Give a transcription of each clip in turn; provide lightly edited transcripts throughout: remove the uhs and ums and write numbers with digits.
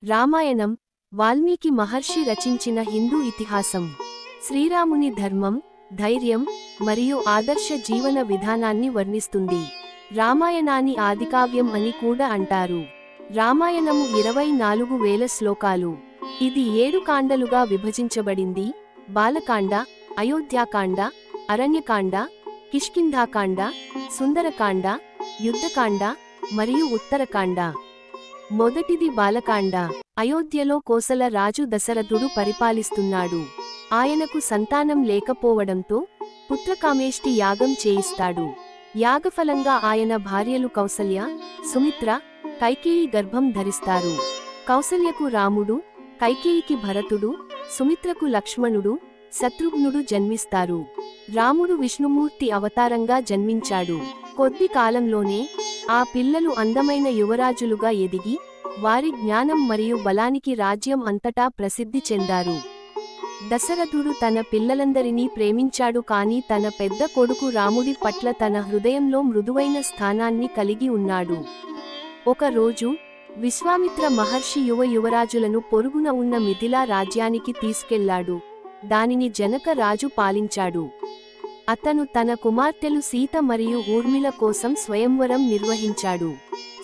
రామాయణం వాల్మీకి మహర్షి రచించిన హిందూ ఇతిహాసం. శ్రీరాముని ధర్మం, ధైర్యం మరియు ఆదర్శ జీవన విధానాన్ని వర్ణిస్తుంది. రామాయణాన్ని ఆదికావ్యం అని కూడా అంటారు. రామాయణము 24,000 శ్లోకాలు. ఇది 7 కాండలుగా విభజించబడింది. బాలకాండ, అయోధ్యాకాండ, అరణ్యకాండ, కిష్కింధాకాండ, సుందరకాండ, యుద్ధకాండ మరియు ఉత్తరకాండ. మొదటిది బాలకాండ. అయోధ్యలో కోసల రాజు దశరథుడు పరిపాలిస్తున్నాడు. ఆయనకు సంతానం లేకపోవడంతో పుత్రకామేష్టి యాగం చేయిస్తాడు. యాగఫలంగా ఆయన భార్యలు కౌసల్య, సుమిత్ర, కైకేయి గర్భం ధరిస్తారు. కౌసల్యకు రాముడు, కైకేయికి భరతుడు, సుమిత్రకు లక్ష్మణుడు, శత్రుఘ్నుడు జన్మిస్తారు. రాముడు విష్ణుమూర్తి అవతారంగా జన్మించాడు. కొద్ది కాలంలోనే ఆ పిల్లలు అందమైన యువరాజులుగా ఎదిగి వారి జ్ఞానం మరియు బలానికి రాజ్యం అంతటా ప్రసిద్ధి చెందారు. దశరథుడు తన పిల్లలందరినీ ప్రేమించాడు, కానీ తన పెద్ద కొడుకు రాముడి పట్ల తన హృదయంలో మృదువైన స్థానాన్ని కలిగి ఉన్నాడు. ఒకరోజు విశ్వామిత్ర మహర్షి యువరాజులను పొరుగున ఉన్న మిథిలా రాజ్యానికి తీసుకెళ్లాడు. దానిని జనక రాజు పాలించాడు. అతను తన కుమార్తెలు సీత మరియు ఊర్మిళ కోసం స్వయంవరం నిర్వహించాడు.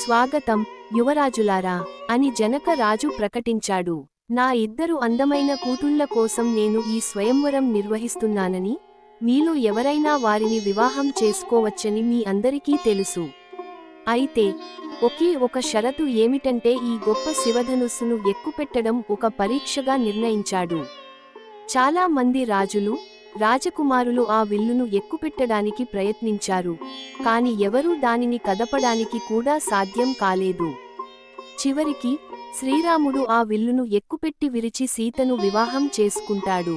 స్వాగతం యువరాజులారా అని జనక రాజు ప్రకటించాడు. నా 2 అందమైన కూతుళ్ల కోసం నేను ఈ స్వయంవరం నిర్వహిస్తున్నానని, మీలో ఎవరైనా వారిని వివాహం చేసుకోవచ్చని మీ అందరికీ తెలుసు. అయితే ఒకే ఒక షరతు ఏమిటంటే ఈ గొప్ప శివధనుస్సును ఎక్కుపెట్టడం ఒక పరీక్షగా నిర్ణయించాడు. చాలా మంది రాజులు, రాజకుమారులు ఆ విల్లును ఎక్కుపెట్టడానికి ప్రయత్నించారు, కాని ఎవరూ దానిని కదపడానికి కూడా సాధ్యం కాలేదు. చివరికి శ్రీరాముడు ఆ విల్లును ఎక్కుపెట్టి విరిచి సీతను వివాహం చేసుకుంటాడు.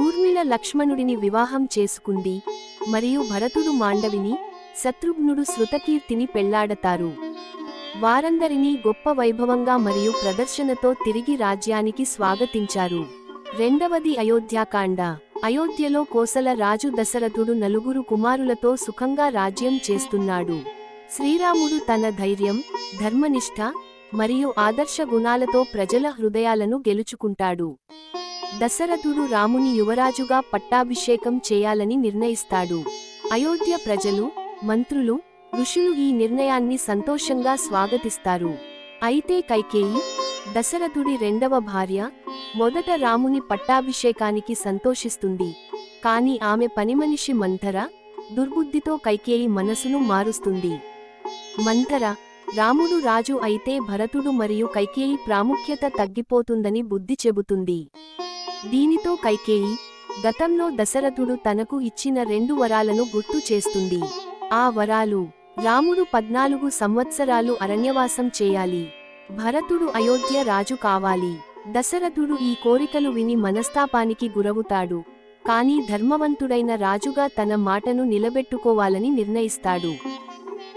ఊర్మిళ లక్ష్మణుడిని వివాహం చేసుకుంది మరియు భరతుడు మాండవిని, శత్రుఘ్నుడు శృతకీర్తిని పెళ్లాడతారు. వారందరినీ గొప్ప వైభవంగా మరియు ప్రదర్శనతో తిరిగి రాజ్యానికి స్వాగతించారు. రెండవది అయోధ్యాకాండ. అయోధ్యలో కోసల రాజు దశరథుడు 4 కుమారులతో సుఖంగా రాజ్యం చేస్తున్నాడు. శ్రీరాముడు తన ధైర్యం, ధర్మనిష్ఠ మరియు ఆదర్శ గుణాలతో ప్రజల హృదయాలను గెలుచుకుంటాడు. దశరథుడు రాముని యువరాజుగా పట్టాభిషేకం చేయాలని నిర్ణయిస్తాడు. అయోధ్య ప్రజలు, మంత్రులు, ఋషులు ఈ నిర్ణయాన్ని సంతోషంగా స్వాగతిస్తారు. అయితే కైకేయి, దశరథుడి రెండవ భార్య, మొదట రాముని పట్టాభిషేకానికి సంతోషిస్తుంది. కాని ఆమె పనిమనిషి మంథర దుర్బుద్ధితో కైకేయి మనసును మారుస్తుంది. మంథర, రాముడు రాజు అయితే భరతుడు మరియు కైకేయి ప్రాముఖ్యత తగ్గిపోతుందని బుద్ధి చెబుతుంది. దీనితో కైకేయి గతంలో దశరథుడు తనకు ఇచ్చిన 2 వరాలను గుర్తు చేస్తుంది. ఆ వరాలు: రాముడు 14 సంవత్సరాలు అరణ్యవాసం చేయాలి, భరతుడు అయోధ్య రాజు కావాలి. దశరథుడు ఈ కోరికలు విని మనస్తాపానికి గురవుతాడు, కానీ ధర్మవంతుడైన రాజుగా తన మాటను నిలబెట్టుకోవాలని నిర్ణయిస్తాడు.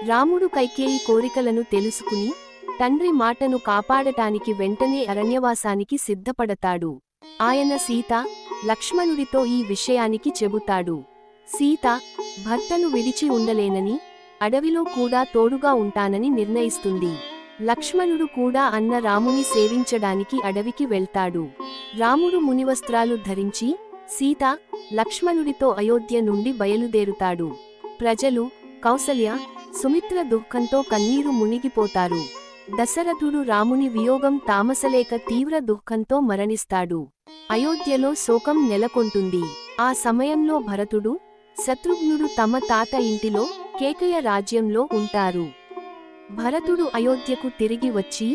రాముడు కైకేయి కోరికలను తెలుసుకుని తండ్రి మాటను కాపాడటానికి వెంటనే అరణ్యవాసానికి సిద్ధపడతాడు. ఆయన సీత, లక్ష్మణుడితో ఈ విషయానికి చెబుతాడు. సీత భర్తను విడిచి ఉండలేనని, అడవిలో కూడా తోడుగా ఉంటానని నిర్ణయిస్తుంది. లక్ష్మణుడు కూడా అన్న రాముని సేవించడానికి అడవికి వెళ్తాడు. రాముడు మునివస్త్రాలు ధరించి సీత, లక్ష్మణుడితో అయోధ్య నుండి బయలుదేరుతాడు. ప్రజలు, కౌసల్య, సుమిత్ర దుఃఖంతో కన్నీరు మునిగిపోతారు. దశరథుడు రాముని వియోగం తామసలేక తీవ్ర దుఃఖంతో మరణిస్తాడు. అయోధ్యలో శోకం నెలకొంటుంది. ఆ సమయంలో భరతుడు, శత్రుఘ్నుడు తమ తాత ఇంటిలో, కేకయ రాజ్యంలో ఉంటారు. భరతుడు అయోధ్యకు తిరిగి వచ్చి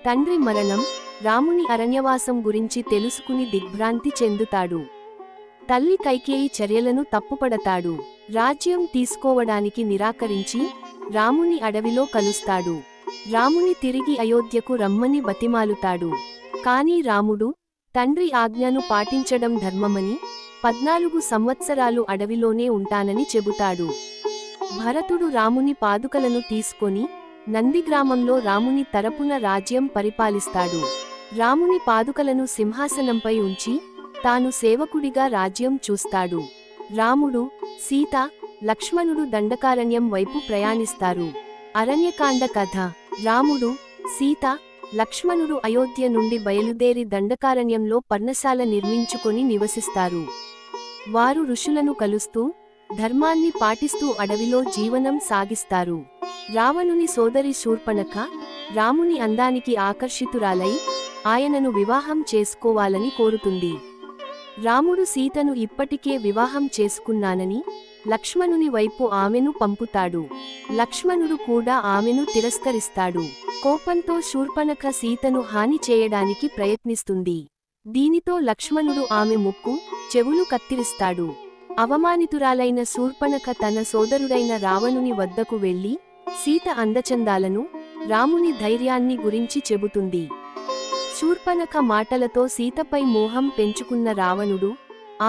తండ్రి మరణం, రాముని అరణ్యవాసం గురించి తెలుసుకుని దిగ్భ్రాంతి చెందుతాడు. తల్లి కైకేయి చర్యలను తప్పుపడతాడు. రాజ్యం తీసుకోవడానికి నిరాకరించి రాముని అడవిలో కలుస్తాడు. రాముని తిరిగి అయోధ్యకు రమ్మని బతిమాలుతాడు. కాని రాముడు తండ్రి ఆజ్ఞను పాటించడం ధర్మమని, 14 సంవత్సరాలు అడవిలోనే ఉంటానని చెబుతాడు. భరతుడు రాముని పాదుకలను తీసుకొని నందిగ్రామంలో రాముని తరపున రాజ్యం పరిపాలిస్తాడు. రాముని పాదుకలను సింహాసనంపై ఉంచి తాను సేవకుడిగా రాజ్యం చూస్తాడు. రాముడు, సీత, లక్ష్మణుడు దండకారణ్యం వైపు ప్రయాణిస్తారు. అరణ్యకాండ కథ. రాముడు, సీత, లక్ష్మణుడు అయోధ్య నుండి బయలుదేరి దండకారణ్యంలో పర్ణశాల నిర్మించుకొని నివసిస్తారు. వారు ఋషులను కలుస్తూ ధర్మాన్ని పాటిస్తూ అడవిలో జీవనం సాగిస్తారు. రావణుని సోదరి శూర్పణఖ రాముని అందానికి ఆకర్షితురాలై ఆయనను వివాహం చేసుకోవాలని కోరుతుంది. రాముడు సీతను ఇప్పటికే వివాహం చేసుకున్నానని లక్ష్మణుని వైపు ఆమెను పంపుతాడు. లక్ష్మణుడు కూడా ఆమెను తిరస్కరిస్తాడు. కోపంతో శూర్పణఖ సీతను హాని చేయడానికి ప్రయత్నిస్తుంది. దీనితో లక్ష్మణుడు ఆమె ముక్కు, చెవులు కత్తిరిస్తాడు. అవమానితురాలైన శూర్పణఖ తన సోదరుడైన రావణుని వద్దకు వెళ్లి సీత అందచందాలను, రాముని ధైర్యాన్ని గురించి చెబుతుంది. శూర్పణఖ మాటలతో సీతపై మోహం పెంచుకున్న రావణుడు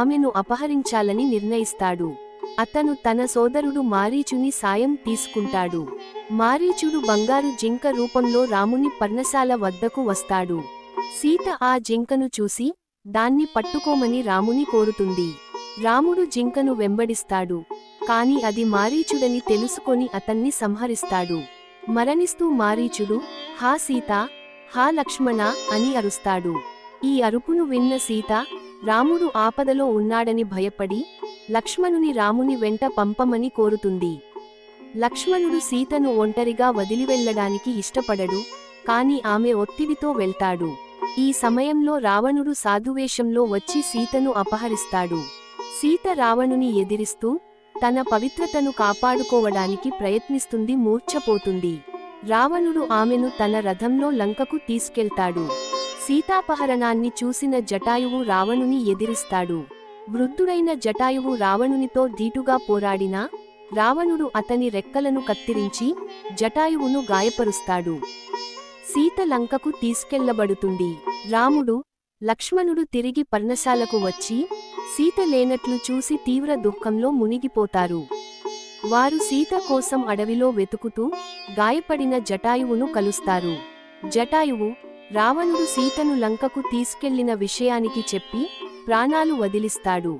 ఆమెను అపహరించాలని నిర్ణయిస్తాడు. అతను తన సోదరుడు మారీచుని సాయం తీసుకుంటాడు. మారీచుడు బంగారు జింక రూపంలో రాముని పర్ణశాల వద్దకు వస్తాడు. సీత ఆ జింకను చూసి దాన్ని పట్టుకోమని రాముని కోరుతుంది. రాముడు జింకను వెంబడిస్తాడు. కాని అది మారీచుడని తెలుసుకొని అతన్ని సంహరిస్తాడు. మరణిస్తూ మారీచుడు హా సీత, హా లక్ష్మణ అని అరుస్తాడు. ఈ అరుపును విన్న సీత రాముడు ఆపదలో ఉన్నాడని భయపడి లక్ష్మణుని రాముని వెంట పంపమని కోరుతుంది. లక్ష్మణుడు సీతను ఒంటరిగా వదిలివెళ్లడానికి ఇష్టపడడు. కాని ఆమె ఒత్తిడితో వెళ్తాడు. ఈ సమయంలో రావణుడు సాధువేషంలో వచ్చి సీతను అపహరిస్తాడు. సీత రావణుని ఎదిరిస్తూ తన పవిత్రతను కాపాడుకోవడానికి ప్రయత్నిస్తుంది. మూర్ఛపోతుంది. రావణుడు ఆమెను తన రథంలో లంకకు తీసుకెళ్తాడు. సీతాపహరణాన్ని చూసిన జటాయువు రావణుని ఎదిరిస్తాడు. వృద్ధుడైన జటాయువు రావణునితో ధీటుగా పోరాడినా రావణుడు అతని రెక్కలను కత్తిరించి జటాయువును గాయపరుస్తాడు. సీత లంకకు తీసుకెళ్లబడుతుంది. రాముడు, లక్ష్మణుడు తిరిగి పర్ణశాలకు వచ్చి సీత లేనట్లు చూసి తీవ్ర దుఃఖంలో మునిగిపోతారు. వారు సీత కోసం అడవిలో వెతుకుతూ గాయపడిన జటాయువును కలుస్తారు. జటాయువు రావణుడు సీతను లంకకు తీసుకెళ్లిన విషయానికి చెప్పి ప్రాణాలు వదిలిస్తాడు.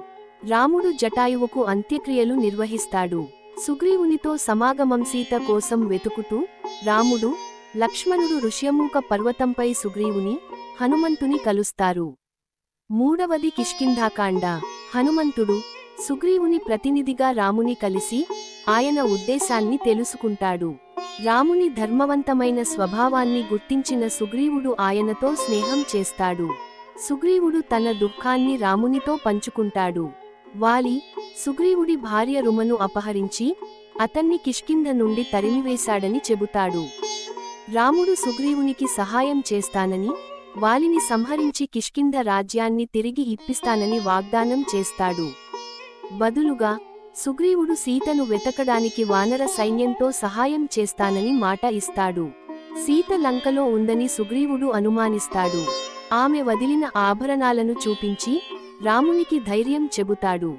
రాముడు జటాయువుకు అంత్యక్రియలు నిర్వహిస్తాడు. సుగ్రీవునితో సమాగమం సీత కోసం వెతుకుతూ రాముడు, లక్ష్మణుడు ఋష్యమూక పర్వతంపై సుగ్రీవుని, హనుమంతుని కలుస్తారు. మూడవది కిష్కింధాకాండ. హనుమంతుడు సుగ్రీవుని ప్రతినిధిగా రాముని కలిసి ఆయన ఉద్దేశాన్ని తెలుసుకుంటాడు. రాముని ధర్మవంతమైన స్వభావాన్ని గుర్తించిన సుగ్రీవుడు ఆయనతో స్నేహం చేస్తాడు. సుగ్రీవుడు తన దుఃఖాన్ని రామునితో పంచుకుంటాడు. వాలి సుగ్రీవుడి భార్య రుమను అపహరించి అతన్ని కిష్కింధ నుండి తరిమివేశాడని చెబుతాడు. రాముడు సుగ్రీవునికి సహాయం చేస్తానని, వాలిని సంహరించి కిష్కింధ రాజ్యాన్ని తిరిగి ఇప్పిస్తానని వాగ్దానం చేస్తాడు. బదులుగా సుగ్రీవుడు సీతను వెతకడానికి వానర సైన్యంతో సహాయం చేస్తానని మాట ఇస్తాడు. సీత లంకలో ఉందని సుగ్రీవుడు అనుమానిస్తాడు. ఆమె వదిలిన ఆభరణాలను చూపించి రామునికి ధైర్యం చెబుతాడు.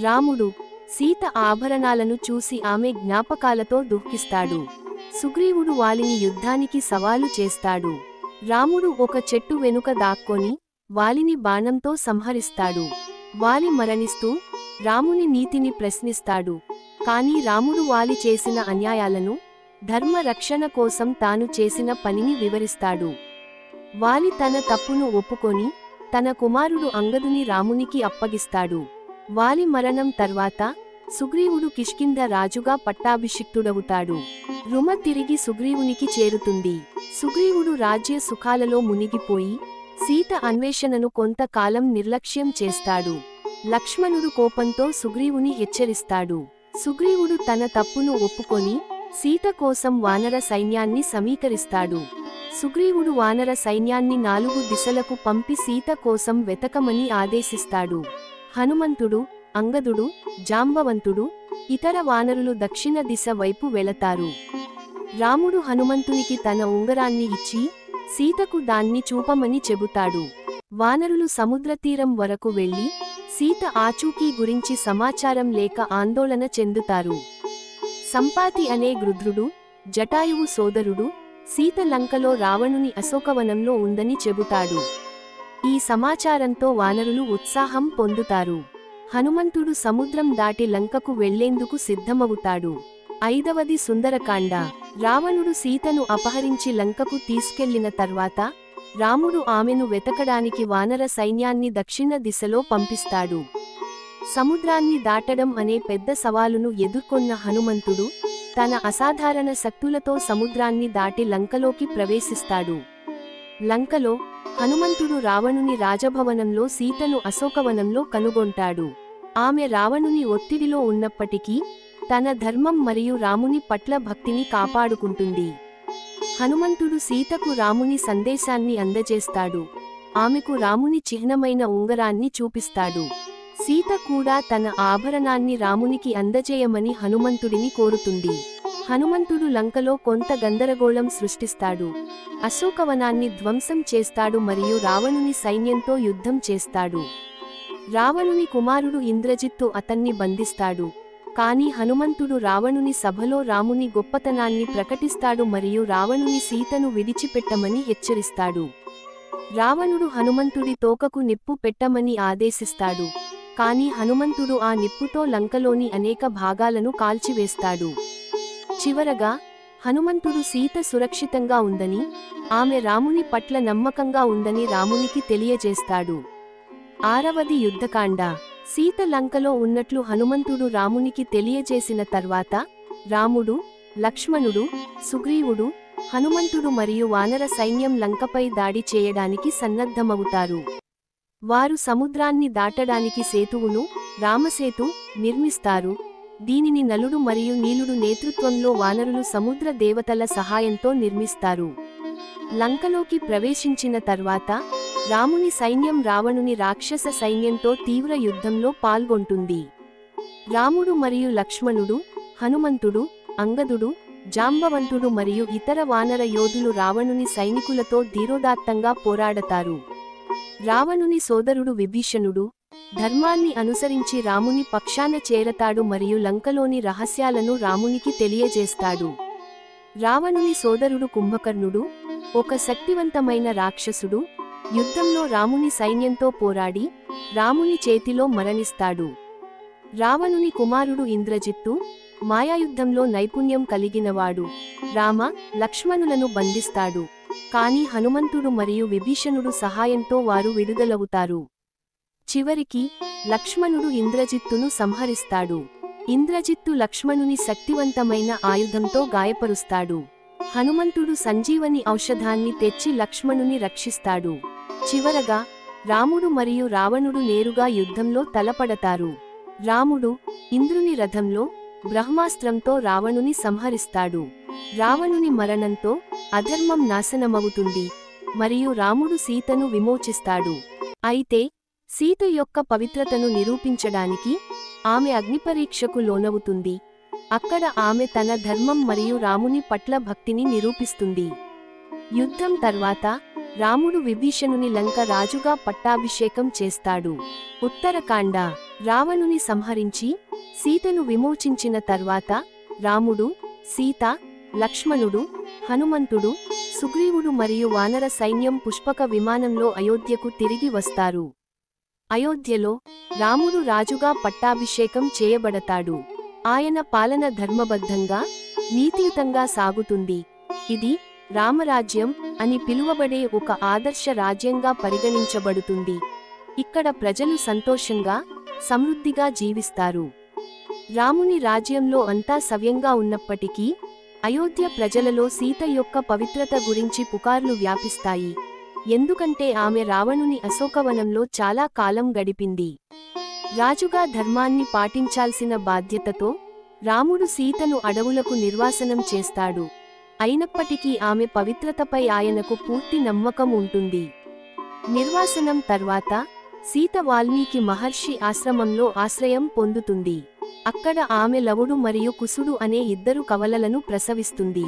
రాముడు సీత ఆభరణాలను చూసి ఆమె జ్ఞాపకాలతో దుఃఖిస్తాడు. సుగ్రీవుడు వాలిని యుద్ధానికి సవాలు చేస్తాడు. రాముడు ఒక చెట్టు వెనుక దాక్కొని వాలిని బాణంతో సంహరిస్తాడు. వాలి మరణిస్తూ రాముని నీతిని ప్రశ్నిస్తాడు. కాని రాముడు వాలి చేసిన అన్యాయాలను, ధర్మ రక్షణ కోసం తాను చేసిన పనిని వివరిస్తాడు. వాలి తన తప్పును ఒప్పుకొని తన కుమారుడు అంగదుని రామునికి అప్పగిస్తాడు. వాలి మరణం తర్వాత సుగ్రీవుడు కిష్కింధ రాజుగా పట్టాభిషిక్తుడవుతాడు. రుమ తిరిగి సుగ్రీవునికి చేరుతుంది. సుగ్రీవుడు రాజ్య సుఖాలలో మునిగిపోయి సీత అన్వేషణను కొంతకాలం నిర్లక్ష్యం చేస్తాడు. లక్ష్మణుడు కోపంతో సుగ్రీవుని హెచ్చరిస్తాడు. సుగ్రీవుడు తన తప్పును ఒప్పుకొని సీత కోసం వానర సైన్యాన్ని సమీకరిస్తాడు. సుగ్రీవుడు వానర సైన్యాన్ని 4 దిశలకు పంపి సీత కోసం వెతకమని ఆదేశిస్తాడు. హనుమంతుడు, అంగదుడు, జాంబవంతుడు, ఇతర వానరులు దక్షిణ దిశ వైపు వెళతారు. రాముడు హనుమంతునికి తన ఉంగరాన్ని ఇచ్చి సీతకు దాన్ని చూపమని చెబుతాడు. వానరులు సముద్రతీరం వరకు వెళ్లి సీత ఆచూకీ గురించి సమాచారం లేక ఆందోళన చెందుతారు. సంపాతి అనే గృధ్రుడు, జటాయువు సోదరుడు, సీత లంకలో రావణుని అశోకవనంలో ఉందని చెబుతాడు. ఈ సమాచారంతో వానరులు ఉత్సాహం పొందుతారు. హనుమంతుడు సముద్రం దాటి లంకకు వెళ్లేందుకు సిద్ధమవుతాడు. ఐదవది సుందరకాండ. రావణుడు సీతను అపహరించి లంకకు తీసుకెళ్లిన తర్వాత రాముడు ఆమెను వెతకడానికి వానర సైన్యాన్ని దక్షిణ దిశలో పంపిస్తాడు. సముద్రాన్ని దాటడం అనే పెద్ద సవాలును ఎదుర్కొన్న హనుమంతుడు తన అసాధారణ శక్తులతో సముద్రాన్ని దాటి లంకలోకి ప్రవేశిస్తాడు. లంకలో హనుమంతుడు రావణుని రాజభవనంలో సీతను అశోకవనంలో కనుగొంటాడు. ఆమె రావణుని ఒత్తిడిలో ఉన్నప్పటికీ తన ధర్మం మరియు రాముని పట్ల భక్తిని కాపాడుకుంటుంది. హనుమంతుడు సీతకు రాముని సందేశాన్ని అందజేస్తాడు. ఆమెకు రాముని చిహ్నమైన ఉంగరాన్ని చూపిస్తాడు. సీత కూడా తన ఆభరణాన్ని రామునికి అందజేయమని హనుమంతుడిని కోరుతుంది. హనుమంతుడు లంకలో కొంత గందరగోళం సృష్టిస్తాడు. అశోకవనాన్ని ధ్వంసం చేస్తాడు మరియు రావణుని సైన్యంతో యుద్ధం చేస్తాడు. రావణుని కుమారుడు ఇంద్రజిత్తు అతన్ని బంధిస్తాడు. కాని హనుమంతుడు రావణుని సభలో రాముని గొప్పతనాన్ని ప్రకటిస్తాడు మరియు రావణుని సీతను విడిచిపెట్టమని హెచ్చరిస్తాడు. రావణుడు హనుమంతుడి తోకకు నిప్పు పెట్టమని ఆదేశిస్తాడు. కాని హనుమంతుడు ఆ నిప్పుతో లంకలోని అనేక భాగాలను కాల్చివేస్తాడు. చివరగా హనుమంతుడు సీత సురక్షితంగా ఉందని, ఆమె రాముని పట్ల నమ్మకంగా ఉందని రామునికి తెలియజేస్తాడు. ఆరవది యుద్ధకాండ. సీత లంకలో ఉన్నట్లు హనుమంతుడు రామునికి తెలియజేసిన తర్వాత రాముడు, లక్ష్మణుడు, సుగ్రీవుడు, హనుమంతుడు మరియు వానర సైన్యం లంకపై దాడి చేయడానికి సన్నద్ధమవుతారు. వారు సముద్రాన్ని దాటడానికి సేతువును, రామసేతు, నిర్మిస్తారు. దీనిని నలుడు మరియు నీలుడు నేతృత్వంలో వానరులు సముద్ర దేవతల సహాయంతో నిర్మిస్తారు. లంకలోకి ప్రవేశించిన తర్వాత రాముని సైన్యం రావణుని రాక్షస సైన్యంతో తీవ్ర యుద్ధంలో పాల్గొంటుంది. రాముడు మరియు లక్ష్మణుడు, హనుమంతుడు, అంగదుడు, జాంబవంతుడు మరియు ఇతర వానర యోధులు రావణుని సైనికులతో ధీరోదాత్తంగా పోరాడతారు. రావణుని సోదరుడు విభీషణుడు ధర్మాన్ని అనుసరించి రాముని పక్షాన చేరతాడు మరియు లంకలోని రహస్యాలను రామునికి తెలియజేస్తాడు. రావణుని సోదరుడు కుంభకర్ణుడు ఒక శక్తివంతమైన రాక్షసుడు, యుద్ధంలో రాముని సైన్యంతో పోరాడి రాముని చేతిలో మరణిస్తాడు. రావణుని కుమారుడు ఇంద్రజిత్తు మాయాయుద్ధంలో నైపుణ్యం కలిగినవాడు. రామ, లక్ష్మణులను బంధిస్తాడు. కాని హనుమంతుడు మరియు విభీషణుడు సహాయంతో వారు విడుదలవుతారు. చివరికి లక్ష్మణుడు ఇంద్రజిత్తును సంహరిస్తాడు. ఇంద్రజిత్తు లక్ష్మణుని శక్తివంతమైన ఆయుధంతో గాయపరుస్తాడు. హనుమంతుడు సంజీవని ఔషధాన్ని తెచ్చి లక్ష్మణుని రక్షిస్తాడు. చివరగా రాముడు మరియు రావణుడు నేరుగా యుద్ధంలో తలపడతారు. రాముడు ఇంద్రుని రథంలో బ్రహ్మాస్త్రంతో రావణుని సంహరిస్తాడు. రావణుని మరణంతో అధర్మం నాశనమవుతుంది మరియు రాముడు సీతను విమోచిస్తాడు. అయితే సీత యొక్క పవిత్రతను నిరూపించడానికి ఆమె అగ్నిపరీక్షకు లోనవుతుంది. అక్కడ ఆమె తన ధర్మం మరియు రాముని పట్ల భక్తిని నిరూపిస్తుంది. యుద్ధం తర్వాత రాముడు విభీషణుని లంక రాజుగా పట్టాభిషేకం చేస్తాడు. ఉత్తరకాండ. రావణుని సంహరించి సీతను విమోచించిన తర్వాత రాముడు, సీత, లక్ష్మణుడు, హనుమంతుడు, సుగ్రీవుడు మరియు వానర సైన్యం పుష్పక విమానంలో అయోధ్యకు తిరిగి వస్తారు. అయోధ్యలో రాముడు రాజుగా పట్టాభిషేకం చేయబడతాడు. ఆయన పాలన ధర్మబద్ధంగా, నీతియుతంగా సాగుతుంది. ఇది రామరాజ్యం అని పిలువబడే ఒక ఆదర్శ రాజ్యంగా పరిగణించబడుతుంది. ఇక్కడ ప్రజలు సంతోషంగా, సమృద్ధిగా జీవిస్తారు. రాముని రాజ్యంలో అంతా సవ్యంగా ఉన్నప్పటికీ అయోధ్య ప్రజలలో సీత యొక్క పవిత్రత గురించి పుకార్లు వ్యాపిస్తాయి. ఎందుకంటే ఆమె రావణుని అశోకవనంలో చాలా కాలం గడిపింది. రాజుగా ధర్మాన్ని పాటించాల్సిన బాధ్యతతో రాముడు సీతను అడవులకు నిర్వాసనం చేస్తాడు. అయినప్పటికీ ఆమె పవిత్రతపై ఆయనకు పూర్తి నమ్మకం ఉంటుంది. నిర్వాసనం తర్వాత సీత వాల్మీకి మహర్షి ఆశ్రమంలో ఆశ్రయం పొందుతుంది. అక్కడ ఆమె లవుడు మరియు కుసుడు అనే ఇద్దరు కవలలను ప్రసవిస్తుంది.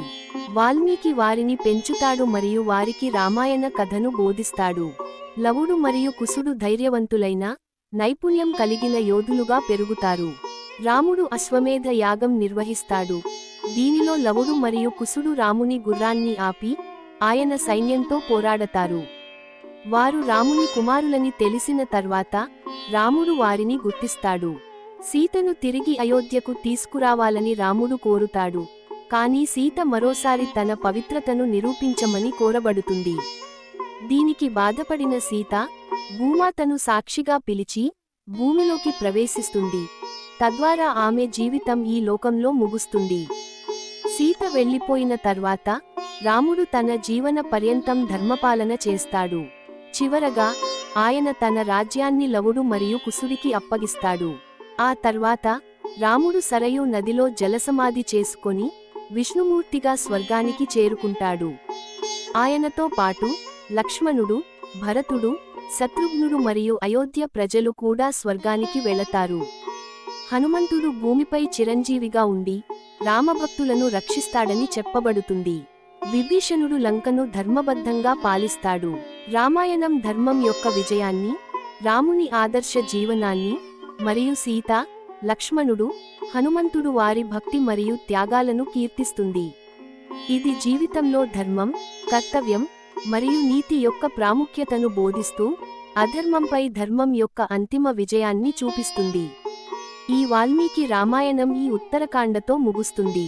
వాల్మీకి వారిని పెంచుతాడు మరియు వారికి రామాయణ కథను బోధిస్తాడు. లవుడు మరియు కుసుడు ధైర్యవంతులైన, నైపుణ్యం కలిగిన యోధులుగా పెరుగుతారు. రాముడు అశ్వమేధ యాగం నిర్వహిస్తాడు. దీనిలో లవుడు మరియు కుసుడు రాముని గుర్రాన్ని ఆపి ఆయన సైన్యంతో పోరాడతారు. వారు రాముని కుమారులని తెలిసిన తర్వాత రాముడు వారిని గుర్తిస్తాడు. సీతను తిరిగి అయోధ్యకు తీసుకురావాలని రాముడు కోరుతాడు. కానీ సీత మరోసారి తన పవిత్రతను నిరూపించమని కోరబడుతుంది. దీనికి బాధపడిన సీత భూమాతను సాక్షిగా పిలిచి భూమిలోకి ప్రవేశిస్తుంది. తద్వారా ఆమె జీవితం ఈ లోకంలో ముగుస్తుంది. సీత వెళ్ళిపోయిన తర్వాత రాముడు తన జీవన పర్యంతం ధర్మపాలన చేస్తాడు. చివరగా ఆయన తన రాజ్యాన్ని లవుడు మరియు కుశుడికి అప్పగిస్తాడు. ఆ తర్వాత రాముడు సరయూ నదిలో జలసమాధి చేసుకొని విష్ణుమూర్తిగా స్వర్గానికి చేరుకుంటాడు. ఆయనతో పాటు లక్ష్మణుడు, భరతుడు, శత్రుఘ్నుడు మరియు అయోధ్య ప్రజలు కూడా స్వర్గానికి వెళతారు. హనుమంతుడు భూమిపై చిరంజీవిగా ఉండి రామభక్తులను రక్షిస్తాడని చెప్పబడుతుంది. విభీషణుడు లంకను ధర్మబద్ధంగా పాలిస్తాడు. రామాయణం ధర్మం యొక్క విజయాన్ని, రాముని ఆదర్శ జీవనాన్ని మరియు సీత, లక్ష్మణుడు, హనుమంతుడు వారి భక్తి మరియు త్యాగాలను కీర్తిస్తుంది. ఇది జీవితంలో ధర్మం, కర్తవ్యం మరియు నీతి యొక్క ప్రాముఖ్యతను బోధిస్తూ అధర్మంపై ధర్మం యొక్క అంతిమ విజయాన్ని చూపిస్తుంది. ఈ వాల్మీకి రామాయణం ఈ ఉత్తరకాండతో ముగుస్తుంది.